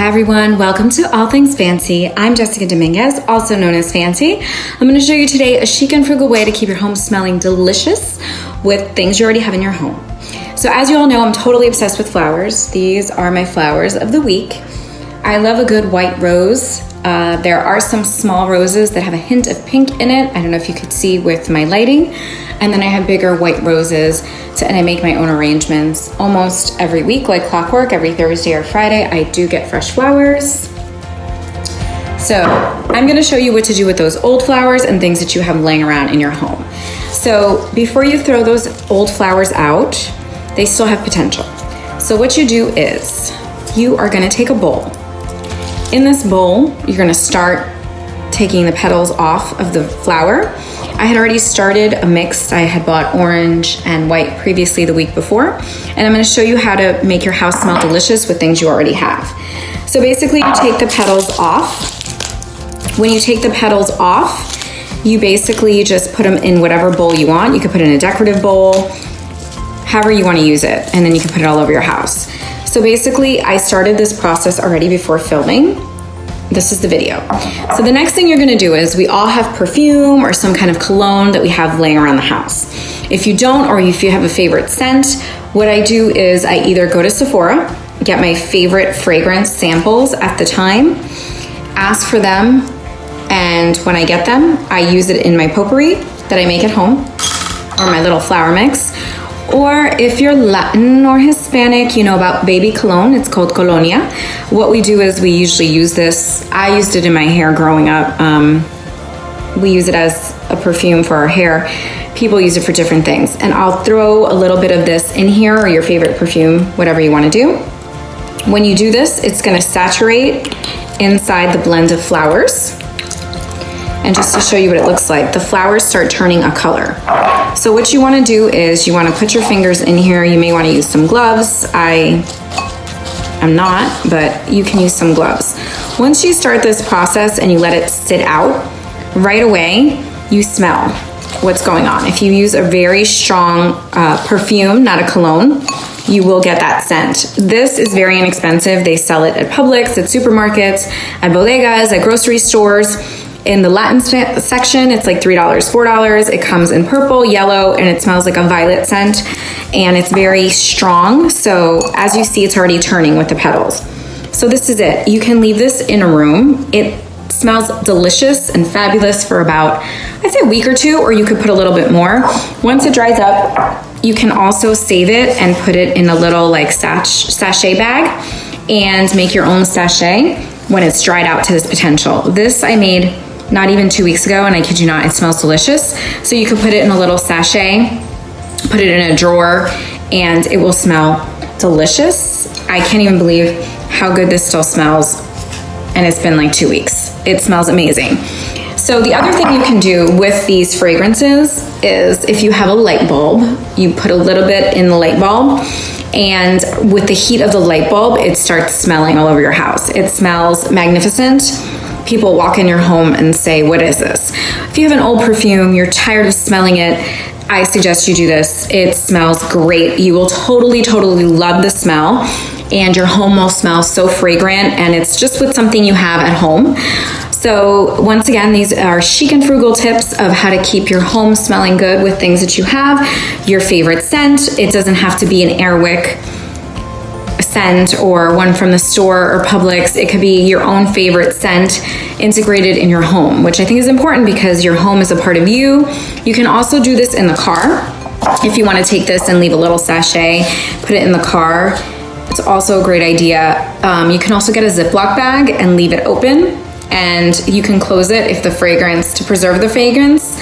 Hi everyone, welcome to All Things Fancy. I'm Jessica Dominguez, also known as Fancy. I'm going to show you today a chic and frugal way to keep your home smelling delicious with things you already have in your home. So as you all know, I'm totally obsessed with flowers. These are my flowers of the week. I love a good white rose. There are some small roses that have a hint of pink in it. I don't know if you could see with my lighting. And then I have bigger white roses, and I make my own arrangements almost every week, like clockwork. Every Thursday or Friday, I do get fresh flowers. So I'm gonna show you what to do with those old flowers and things that you have laying around in your home. So before you throw those old flowers out, they still have potential. So what you do is, you are gonna take a bowl. In this bowl, you're gonna start taking the petals off of the flower. I had already started a mix. I had bought orange and white previously the week before, and I'm gonna show you how to make your house smell delicious with things you already have. So basically you take the petals off. When you take the petals off, you basically just put them in whatever bowl you want. You could put it in a decorative bowl, however you wanna use it, and then you can put it all over your house. So basically I started this process already before filming. This is the video. So the next thing you're gonna do is, we all have perfume or some kind of cologne that we have laying around the house. If you don't, or if you have a favorite scent, what I do is I either go to Sephora, get my favorite fragrance samples at the time, ask for them, and when I get them, I use it in my potpourri that I make at home, or my little flower mix. Or if you're Latin or Hispanic, you know about baby cologne. It's called colonia. What we do is we usually use this. I used it in my hair growing up. We use it as a perfume for our hair. People use it for different things. And I'll throw a little bit of this in here, or your favorite perfume, whatever you want to do. When you do this, it's going to saturate inside the blend of flowers. And just to show you what it looks like, the flowers start turning a color. So what you wanna do is, you wanna put your fingers in here. You may wanna use some gloves. I am not, but you can use some gloves. Once you start this process and you let it sit out, right away, you smell what's going on. If you use a very strong perfume, not a cologne, you will get that scent. This is very inexpensive. They sell it at Publix, at supermarkets, at bodegas, at grocery stores. In the Latin section, it's like $3, $4. It comes in purple, yellow, and it smells like a violet scent, and it's very strong. So as you see, it's already turning with the petals. So this is it. You can leave this in a room. It smells delicious and fabulous for about, I'd say, a week or two, or you could put a little bit more. Once it dries up, you can also save it and put it in a little like sachet bag and make your own sachet when it's dried out to this potential. This I made not even 2 weeks ago, and I kid you not, it smells delicious. So you can put it in a little sachet, put it in a drawer, and it will smell delicious. I can't even believe how good this still smells, and it's been like 2 weeks. It smells amazing. So the other thing you can do with these fragrances is, if you have a light bulb, you put a little bit in the light bulb, and with the heat of the light bulb, it starts smelling all over your house. It smells magnificent. People walk in your home and say, what is this? If you have an old perfume, you're tired of smelling it, I suggest you do this. It smells great. You will totally, totally love the smell, and your home will smell so fragrant, and it's just with something you have at home. So once again, these are chic and frugal tips of how to keep your home smelling good with things that you have. Your favorite scent. It doesn't have to be an Airwick scent or one from the store or Publix. It could be your own favorite scent integrated in your home, which I think is important because your home is a part of you. You can also do this in the car. If you want to take this and leave a little sachet, put it in the car. It's also a great idea. You can also get a Ziploc bag and leave it open, and you can close it if the fragrance, to preserve the fragrance.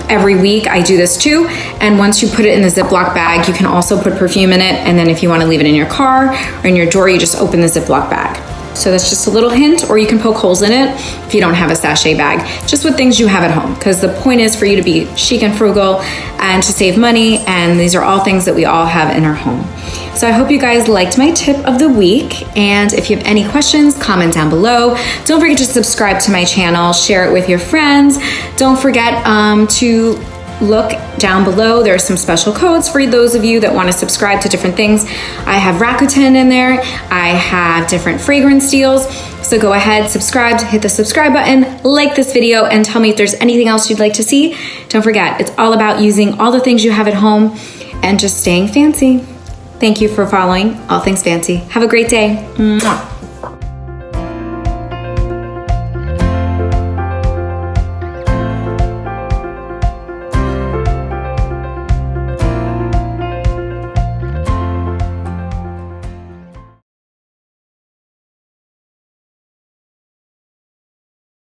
Every week I do this too. And once you put it in the Ziploc bag, you can also put perfume in it. And then if you want to leave it in your car or in your drawer, you just open the Ziploc bag. So that's just a little hint, or you can poke holes in it if you don't have a sachet bag, just with things you have at home. Because the point is for you to be chic and frugal and to save money. And these are all things that we all have in our home. So I hope you guys liked my tip of the week. And if you have any questions, comment down below. Don't forget to subscribe to my channel, share it with your friends. Don't forget to look down below. There are some special codes for those of you that want to subscribe to different things. I have Rakuten in there. I have different fragrance deals. So go ahead, subscribe, hit the subscribe button, like this video, and tell me if there's anything else you'd like to see. Don't forget, it's all about using all the things you have at home and just staying fancy. Thank you for following All Things Fancy. Have a great day. Mwah.